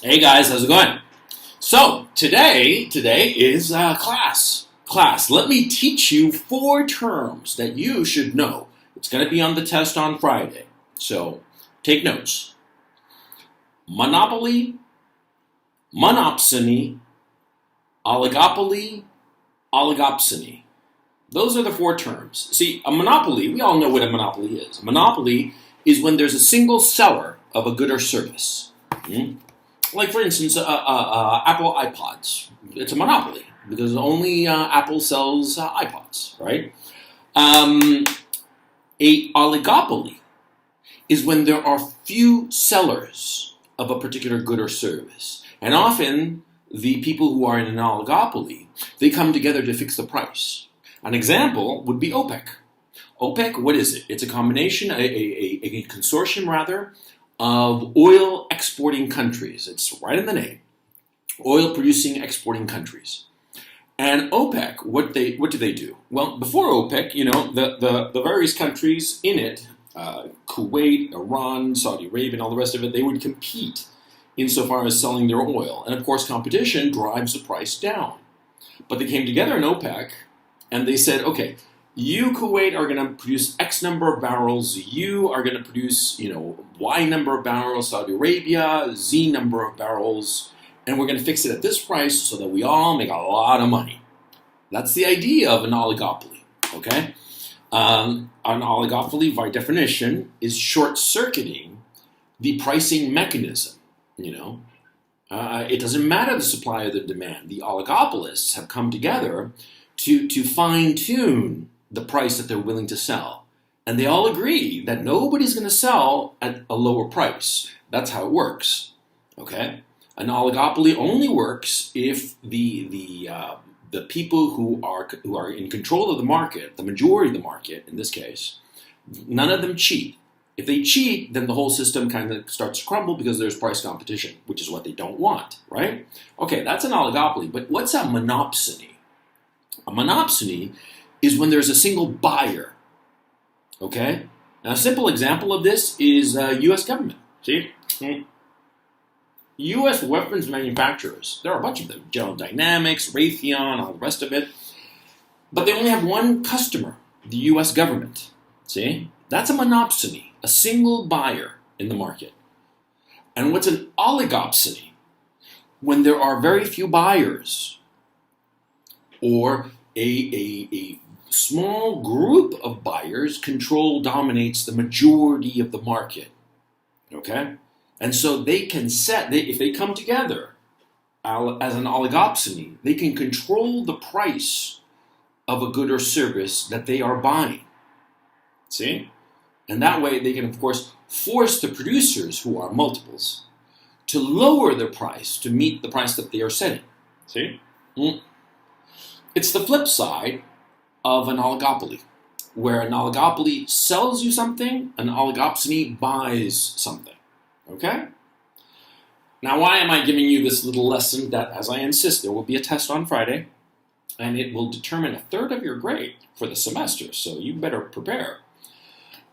Hey guys, how's it going? So today is class. Class. Let me teach you 4 terms that you should know. It's going to be on the test on Friday. So take notes. Monopoly, monopsony, oligopoly, oligopsony. Those are the 4 terms. See, a monopoly, we all know what a monopoly is. A monopoly is when there's a single seller of a good or service. Like, for instance, Apple iPods. It's a monopoly because only Apple sells iPods, right? A oligopoly is when there are few sellers of a particular good or service. And often, the people who are in an oligopoly, they come together to fix the price. An example would be OPEC. OPEC, what is it? It's a combination, a consortium rather, of oil exporting countries. It's right in the name. Oil producing exporting countries. And OPEC, what do they do? Well, before OPEC, the various countries in it, Kuwait, Iran, Saudi Arabia, and all the rest of it, they would compete insofar as selling their oil. And of course, competition drives the price down. But they came together in OPEC and they said, okay, you, Kuwait, are going to produce X number of barrels. You are going to produce, Y number of barrels. Saudi Arabia, Z number of barrels. And we're going to fix it at this price so that we all make a lot of money. That's the idea of an oligopoly, okay? An oligopoly, by definition, is short-circuiting the pricing mechanism, It doesn't matter the supply or the demand. The oligopolists have come together to fine-tune the price that they're willing to sell. And they all agree that nobody's going to sell at a lower price. That's how it works, okay? An oligopoly only works if the people who are in control of the market, the majority of the market in this case, none of them cheat. If they cheat, then the whole system kind of starts to crumble because there's price competition, which is what they don't want, right? Okay, that's an oligopoly, but what's a monopsony? A monopsony is when there's a single buyer, okay? Now, a simple example of this is U.S. government, see? U.S. weapons manufacturers, there are a bunch of them, General Dynamics, Raytheon, all the rest of it, but they only have one customer, the U.S. government, see? That's a monopsony, a single buyer in the market. And what's an oligopsony? When there are very few buyers, or a small group of buyers dominates the majority of the market, okay? And so they can if they come together as an oligopsony, they can control the price of a good or service that they are buying, see? And that way they can, of course, force the producers, who are multiples, to lower their price to meet the price that they are setting, see? It's the flip side of an oligopoly, where an oligopoly sells you something, an oligopsony buys something. Okay? Now, why am I giving you this little lesson that, as I insist, there will be a test on Friday, and it will determine 1/3 of your grade for the semester, so you better prepare.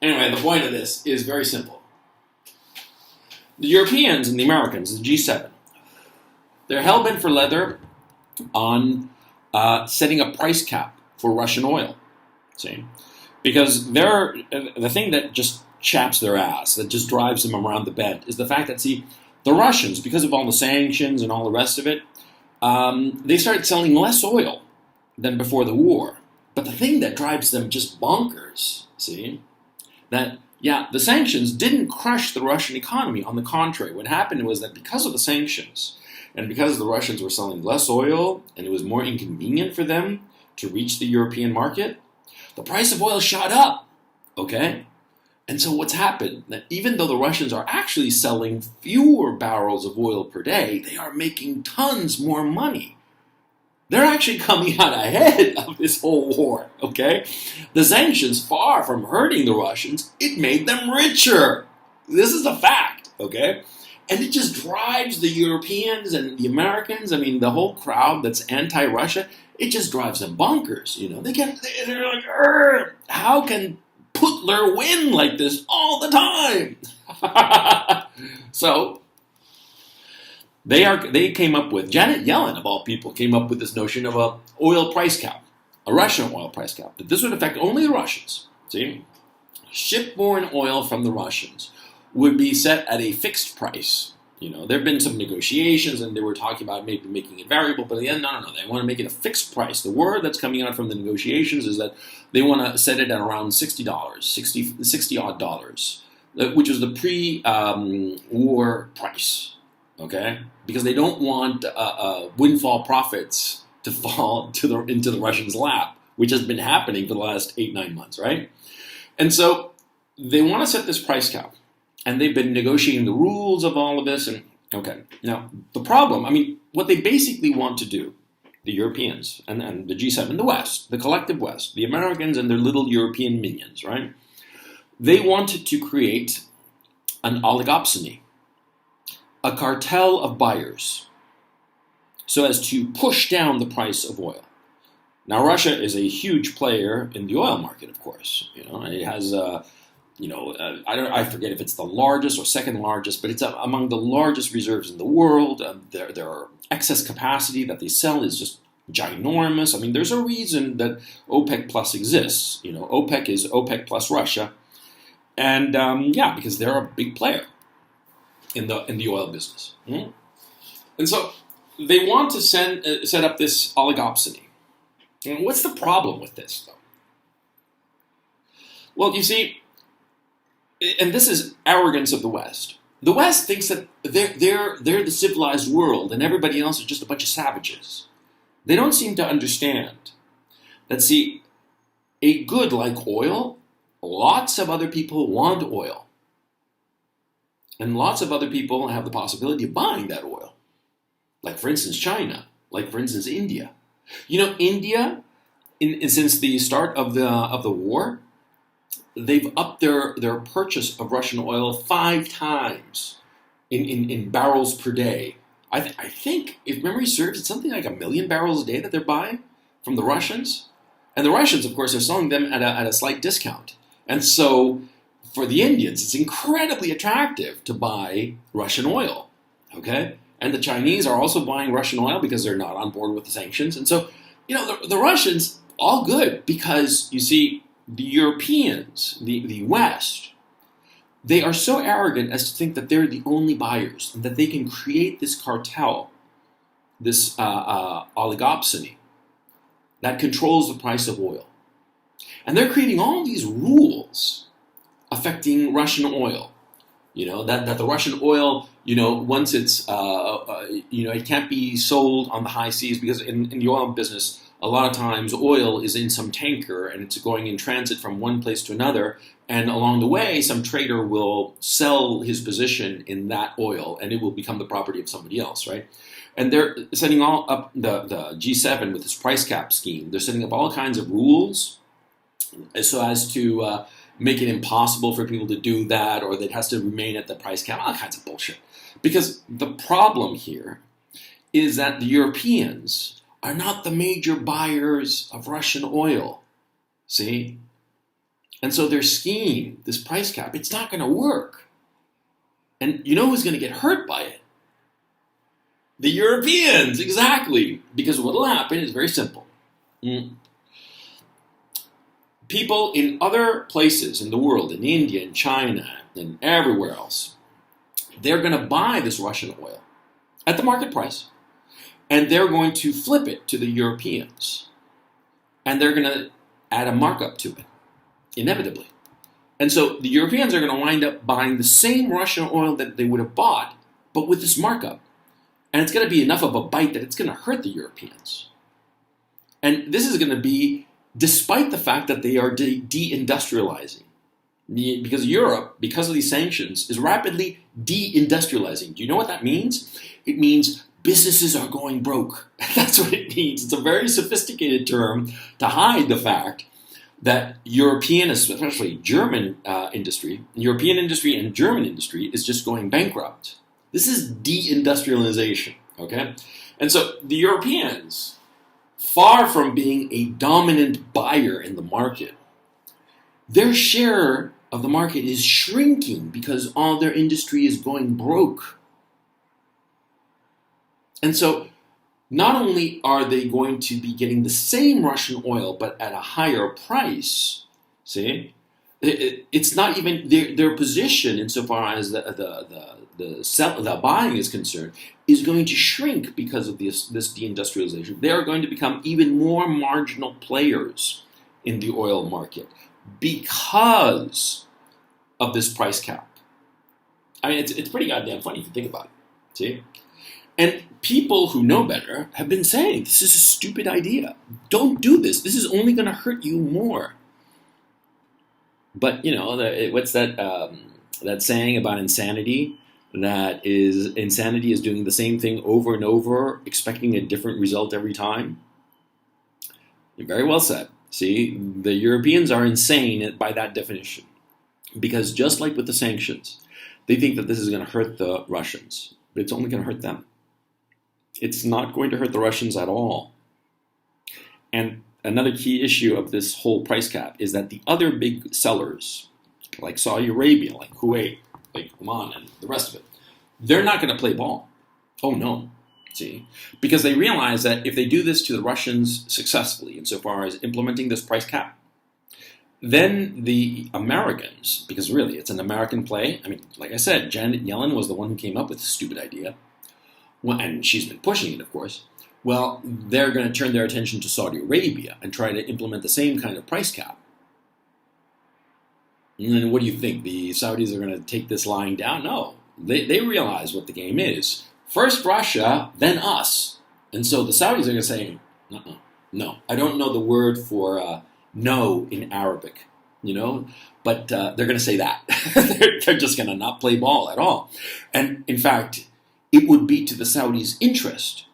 Anyway, the point of this is very simple. The Europeans and the Americans, the G7, they're hell-bent for leather on setting a price cap for Russian oil, see? Because the thing that just chaps their ass, that just drives them around the bend, is the fact that, see, the Russians, because of all the sanctions and all the rest of it, they started selling less oil than before the war. But the thing that drives them just bonkers, see, that, yeah, the sanctions didn't crush the Russian economy. On the contrary, what happened was that because of the sanctions, and because the Russians were selling less oil, and it was more inconvenient for them to reach the European market, the price of oil shot up, okay? And so what's happened, that even though the Russians are actually selling fewer barrels of oil per day, they are making tons more money. They're actually coming out ahead of this whole war, okay? The sanctions, far from hurting the Russians, it made them richer. This is a fact, okay? And it just drives the Europeans and the Americans, I mean, the whole crowd that's anti-Russia, it just drives them bonkers, They're like, how can Putler win like this all the time? So, They came up with, Janet Yellen of all people came up with this notion of a oil price cap, a Russian oil price cap. But this would affect only the Russians. See, shipborne oil from the Russians would be set at a fixed price. There have been some negotiations, and they were talking about maybe making it variable, but in the end, no. They want to make it a fixed price. The word that's coming out from the negotiations is that they want to set it at around $60, 60 odd dollars, which was the pre-war price. Okay, because they don't want windfall profits to fall into the Russians' lap, which has been happening for the last 8-9 months, right? And so they want to set this price cap. And they've been negotiating the rules of all of this. And okay, now the problem, what they basically want to do, the Europeans and the G7, the West, the collective West, the Americans and their little European minions, right? They wanted to create an oligopsony, a cartel of buyers, so as to push down the price of oil. Now, Russia is a huge player in the oil market, of course. It has I forget if it's the largest or second largest, but it's among the largest reserves in the world. There are excess capacity that they sell is just ginormous. There's a reason that OPEC Plus exists. OPEC is OPEC plus Russia, and because they're a big player in the oil business. Mm-hmm. And so they want to set up this oligopsony. And what's the problem with this, though? Well, you see, and this is arrogance of the West. The West thinks that they're the civilized world and everybody else is just a bunch of savages. They don't seem to understand that, see, a good like oil, lots of other people want oil. And lots of other people have the possibility of buying that oil. Like, for instance, China. Like, for instance, India. India, since the start of the war, they've upped their purchase of Russian oil 5 times in barrels per day. I think, if memory serves, it's something like 1 million barrels a day that they're buying from the Russians. And the Russians, of course, are selling them at a slight discount. And so, for the Indians, it's incredibly attractive to buy Russian oil. Okay? And the Chinese are also buying Russian oil because they're not on board with the sanctions. And so, the Russians, all good, because, you see, the Europeans, the West, they are so arrogant as to think that they're the only buyers, and that they can create this cartel, this oligopsony, that controls the price of oil. And they're creating all these rules affecting Russian oil. That the Russian oil, once it's, it can't be sold on the high seas, because in the oil business, a lot of times oil is in some tanker and it's going in transit from one place to another. And along the way, some trader will sell his position in that oil and it will become the property of somebody else, right? And they're setting all up the G7 with this price cap scheme. They're setting up all kinds of rules so as to make it impossible for people to do that, or that it has to remain at the price cap, all kinds of bullshit. Because the problem here is that the Europeans are not the major buyers of Russian oil. See? And so their scheme, this price cap, it's not going to work. And you know who's going to get hurt by it? The Europeans, exactly. Because what will happen is very simple. People in other places in the world, in India, in China, and everywhere else, they're going to buy this Russian oil at the market price. And they're going to flip it to the Europeans. And they're going to add a markup to it, inevitably. And so the Europeans are going to wind up buying the same Russian oil that they would have bought, but with this markup. And it's going to be enough of a bite that it's going to hurt the Europeans. And this is going to be despite the fact that they are de-industrializing. Because Europe, because of these sanctions, is rapidly de-industrializing. Do you know what that means? It means businesses are going broke. That's what it means. It's a very sophisticated term to hide the fact that European, especially German European industry and German industry is just going bankrupt. This is de-industrialization, okay? And so the Europeans, far from being a dominant buyer in the market, their share of the market is shrinking because all their industry is going broke. And so not only are they going to be getting the same Russian oil, but at a higher price, see, it's not even their position insofar as the buying is concerned is going to shrink because of this deindustrialization. They are going to become even more marginal players in the oil market because of this price cap. I mean, it's pretty goddamn funny if you think about it. See? And people who know better have been saying, this is a stupid idea. Don't do this. This is only going to hurt you more. But, what's that saying about insanity? That is, insanity is doing the same thing over and over, expecting a different result every time. Very well said. See, the Europeans are insane by that definition. Because just like with the sanctions, they think that this is going to hurt the Russians. But it's only going to hurt them. It's not going to hurt the Russians at all. And another key issue of this whole price cap is that the other big sellers, like Saudi Arabia, like Kuwait, like Oman, and the rest of it, they're not going to play ball. Oh no. See? Because they realize that if they do this to the Russians successfully, insofar as implementing this price cap, then the Americans, because really it's an American play. I mean, like I said, Janet Yellen was the one who came up with this stupid idea. Well, and she's been pushing it, of course. Well, they're going to turn their attention to Saudi Arabia and try to implement the same kind of price cap. And then what do you think? The Saudis are going to take this lying down? No. They realize what the game is. First Russia, then us. And so the Saudis are going to say, no. I don't know the word for no in Arabic, but they're going to say that. They're just going to not play ball at all. And in fact, it would be to the Saudis' interest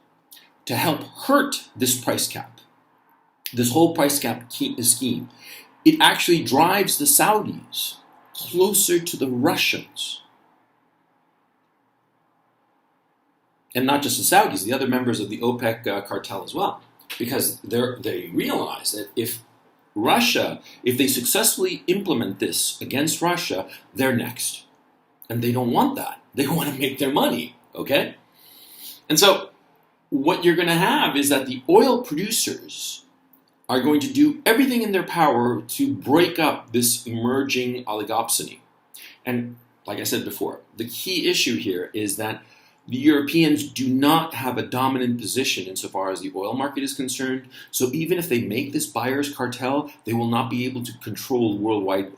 to help hurt this price cap, this whole price cap scheme. It actually drives the Saudis closer to the Russians. And not just the Saudis, the other members of the OPEC cartel as well. Because they realize that if they successfully implement this against Russia, they're next. And they don't want that. They want to make their money, okay? And so what you're going to have is that the oil producers are going to do everything in their power to break up this emerging oligopsony. And like I said before, the key issue here is that the Europeans do not have a dominant position insofar as the oil market is concerned. So even if they make this buyer's cartel, they will not be able to control worldwide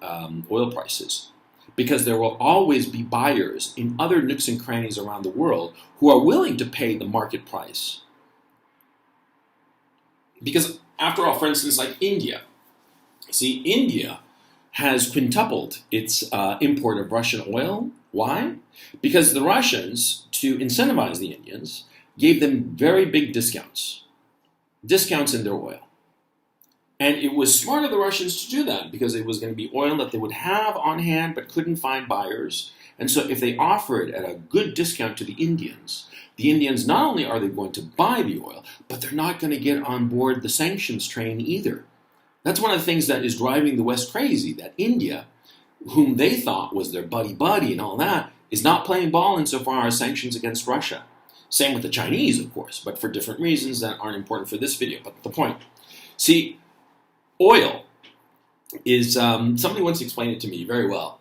oil prices. Because there will always be buyers in other nooks and crannies around the world who are willing to pay the market price. Because after all, for instance, like India. See, India has quintupled its import of Russian oil. Why? Because the Russians, to incentivize the Indians, gave them very big discounts in their oil. And it was smart of the Russians to do that because it was going to be oil that they would have on hand but couldn't find buyers. And so if they offer it at a good discount to the Indians not only are they going to buy the oil, but they're not going to get on board the sanctions train either. That's one of the things that is driving the West crazy, that India, whom they thought was their buddy-buddy and all that, is not playing ball insofar as sanctions against Russia. Same with the Chinese, of course, but for different reasons that aren't important for this video. But the point. See, oil is, somebody once explained it to me very well.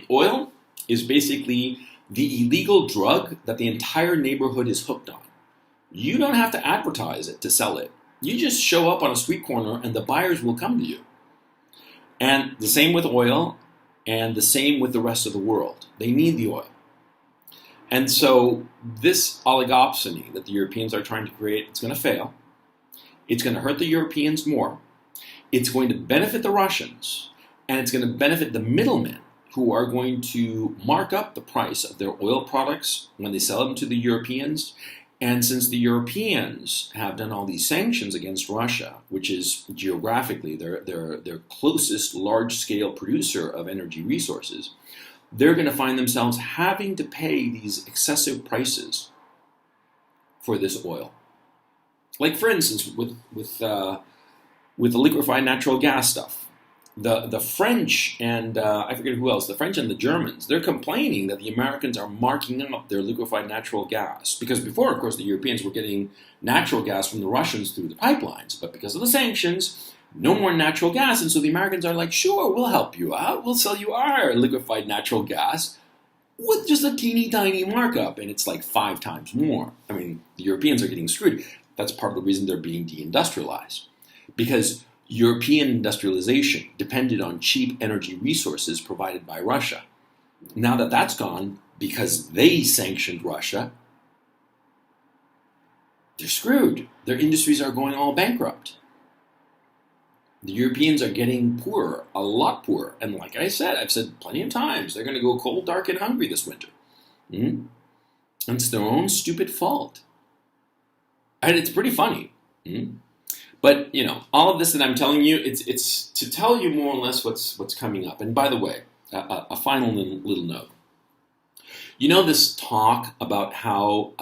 Oil is basically the illegal drug that the entire neighborhood is hooked on. You don't have to advertise it to sell it. You just show up on a street corner and the buyers will come to you. And the same with oil, and the same with the rest of the world. They need the oil. And so this oligopsony that the Europeans are trying to create, it's going to fail. It's going to hurt the Europeans more. It's going to benefit the Russians, and it's going to benefit the middlemen who are going to mark up the price of their oil products when they sell them to the Europeans. And since the Europeans have done all these sanctions against Russia, which is geographically their closest large-scale producer of energy resources, they're going to find themselves having to pay these excessive prices for this oil. Like, for instance, with the liquefied natural gas stuff. the French and I forget who else, the French and the Germans, they're complaining that the Americans are marking up their liquefied natural gas. Because before, of course, the Europeans were getting natural gas from the Russians through the pipelines. But because of the sanctions, no more natural gas. And so the Americans are like, sure, we'll help you out. We'll sell you our liquefied natural gas with just a teeny tiny markup. And it's like 5 times more. I mean, the Europeans are getting screwed. That's part of the reason they're being deindustrialized. Because European industrialization depended on cheap energy resources provided by Russia. Now that that's gone, because they sanctioned Russia, they're screwed. Their industries are going all bankrupt. The Europeans are getting poorer, a lot poorer. And like I said, I've said plenty of times, they're going to go cold, dark, and hungry this winter. And it's their own stupid fault. And it's pretty funny. But, all of this that I'm telling you, it's to tell you more or less what's coming up. And by the way, a final little note. This talk about how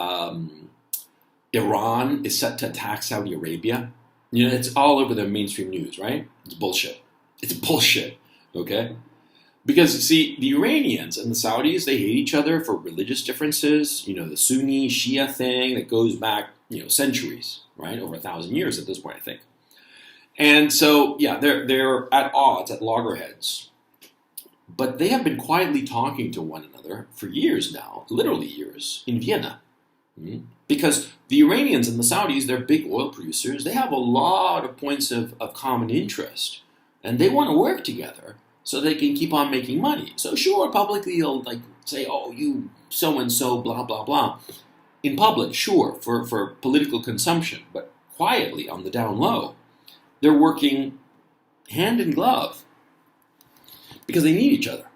Iran is set to attack Saudi Arabia? It's all over the mainstream news, right? It's bullshit. It's bullshit, okay? Because, see, the Iranians and the Saudis, they hate each other for religious differences. The Sunni, Shia thing that goes back, centuries, right? Over 1,000 years at this point, I think. And so, yeah, they're at odds, at loggerheads. But they have been quietly talking to one another for years now, literally years, in Vienna. Because the Iranians and the Saudis, they're big oil producers. They have a lot of points of common interest. And they want to work together so they can keep on making money. So sure, publicly they'll say, oh, you so-and-so, blah, blah, blah. In public, sure, for political consumption. But quietly, on the down low, they're working hand in glove. Because they need each other.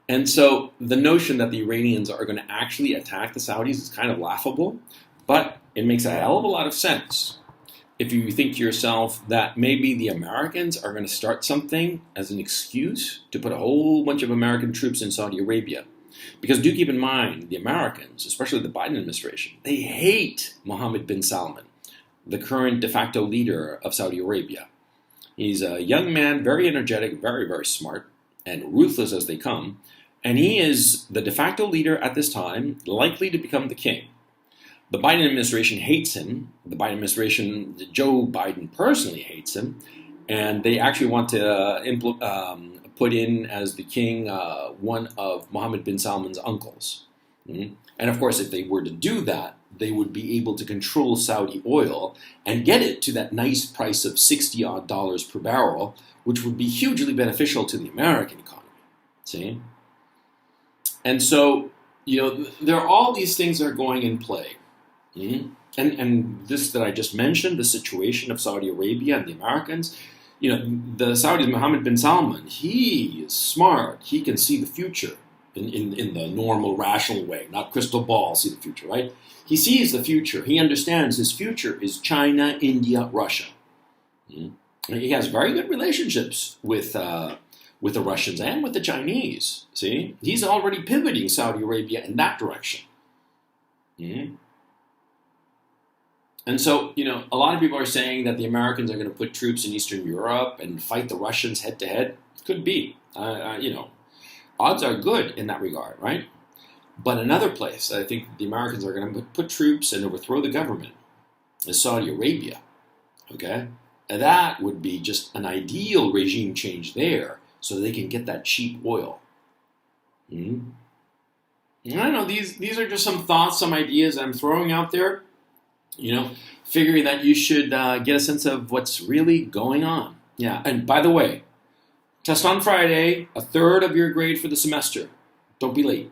And so the notion that the Iranians are going to actually attack the Saudis is kind of laughable, but it makes a hell of a lot of sense if you think to yourself that maybe the Americans are going to start something as an excuse to put a whole bunch of American troops in Saudi Arabia. Because do keep in mind, the Americans, especially the Biden administration, they hate Mohammed bin Salman, the current de facto leader of Saudi Arabia. He's a young man, very energetic, very, very smart, and ruthless as they come. And he is the de facto leader at this time, likely to become the king. The Biden administration hates him. The Biden administration, Joe Biden personally hates him. And they actually want to put in as the king one of Mohammed bin Salman's uncles. And of course, if they were to do that, they would be able to control Saudi oil and get it to that nice price of $60-odd per barrel, which would be hugely beneficial to the American economy. See? And so, there are all these things that are going in play. And this that I just mentioned, the situation of Saudi Arabia and the Americans, the Saudis, Mohammed bin Salman, he is smart. He can see the future in the normal, rational way, not crystal ball, see the future, right? He sees the future. He understands his future is China, India, Russia. He has very good relationships with the Russians and with the Chinese. See? He's already pivoting Saudi Arabia in that direction. And so, a lot of people are saying that the Americans are going to put troops in Eastern Europe and fight the Russians head-to-head. Could be. Odds are good in that regard, right? But another place that I think the Americans are going to put troops and overthrow the government is Saudi Arabia. Okay? And that would be just an ideal regime change there so they can get that cheap oil. I don't know, these are just some thoughts, some ideas I'm throwing out there, figuring that you should get a sense of what's really going on. Yeah, and by the way, test on Friday, 1/3 of your grade for the semester. Don't be late.